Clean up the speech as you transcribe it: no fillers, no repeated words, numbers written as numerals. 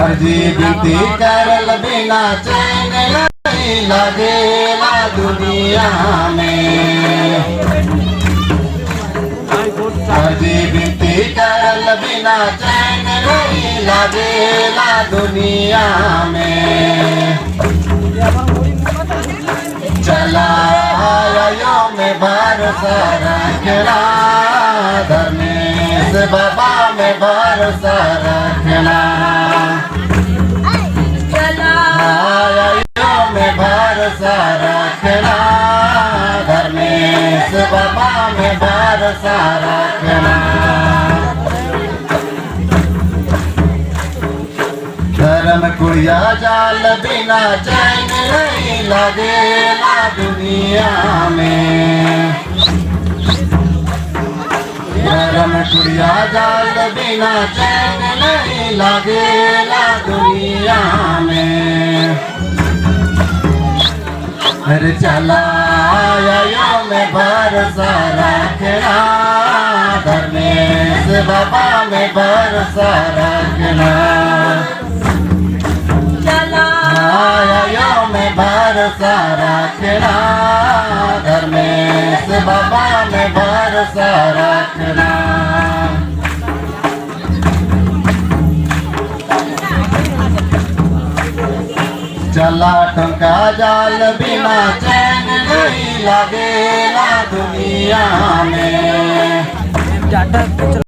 अर्जी बीती करल बिना चैन नहीं लगेला दुनिया में। अर्जी बीती करल बिना चैन नहीं लगेला दुनिया में। चला आयो में भरोसा रखना, धर्मेश बाबा में भरोसा रखना। चला आयो में भरोसा रखना, धर्मेश बाबा में भरोसा रखना। धर्म कुड़िया जाल बिना चैन नहीं लगेला दुनिया में। धर्म कुड़िया जाल बिना चैन नहीं लगेला दुनिया में। अरे चला आयो में भरोसा रखना, धर्मेश बाबा में भरोसा रखना। आयो में भरोसा रखना, धर्मेश बाबा में भरोसा रखना। चला टंका जाल बिना चैन नहीं लगेला दुनिया में।